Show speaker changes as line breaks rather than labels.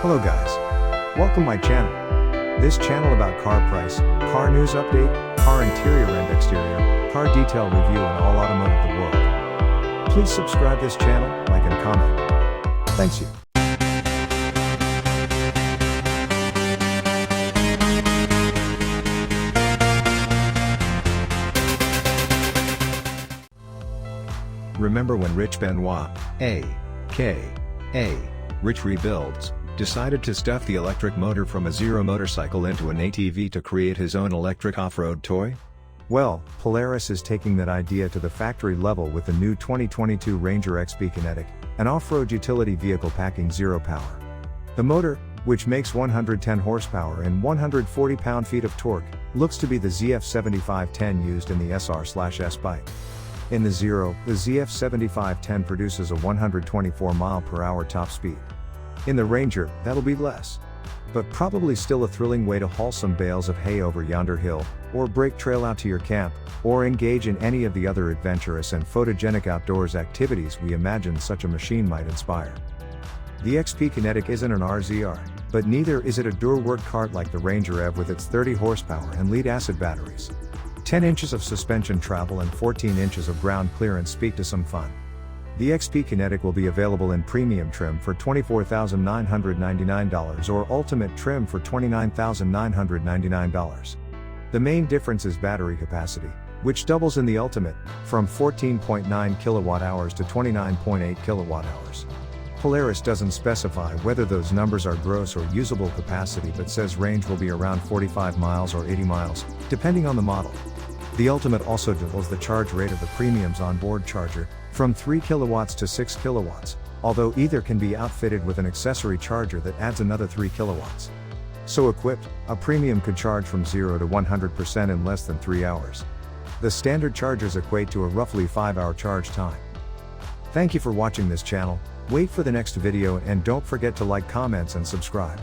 Hello guys. Welcome my channel. This channel about car price, car news update, car interior and exterior, car detail review and all automotive the world. Please subscribe this channel, like and comment. Thanks you. Remember when Rich Benoit, a.k.a. Rich Rebuilds, decided to stuff the electric motor from a Zero motorcycle into an ATV to create his own electric off-road toy? Well, Polaris is taking that idea to the factory level with the new 2022 Ranger XP Kinetic, an off-road utility vehicle packing zero power. The motor, which makes 110 horsepower and 140 pound-feet of torque, looks to be the ZF7510 used in the SR/S bike. In the Zero, the ZF7510 produces a 124 mph top speed. In the Ranger, that'll be less. But probably still a thrilling way to haul some bales of hay over yonder hill, or break trail out to your camp, or engage in any of the other adventurous and photogenic outdoors activities we imagine such a machine might inspire. The XP Kinetic isn't an RZR, but neither is it a Dur work cart like the Ranger EV with its 30 horsepower and lead-acid batteries. 10 inches of suspension travel and 14 inches of ground clearance speak to some fun. The XP Kinetic will be available in premium trim for $24,999 or ultimate trim for $29,999. The main difference is battery capacity, which doubles in the ultimate, from 14.9 kWh to 29.8 kWh. Polaris doesn't specify whether those numbers are gross or usable capacity but says range will be around 45 miles or 80 miles, depending on the model. The Ultimate also doubles the charge rate of the Premium's onboard charger, from 3 kilowatts to 6 kilowatts, although either can be outfitted with an accessory charger that adds another 3 kilowatts. So equipped, a Premium could charge from 0 to 100% in less than 3 hours. The standard chargers equate to a roughly 5-hour charge time. Thank you for watching this channel. Wait for the next video and don't forget to like, comments and subscribe.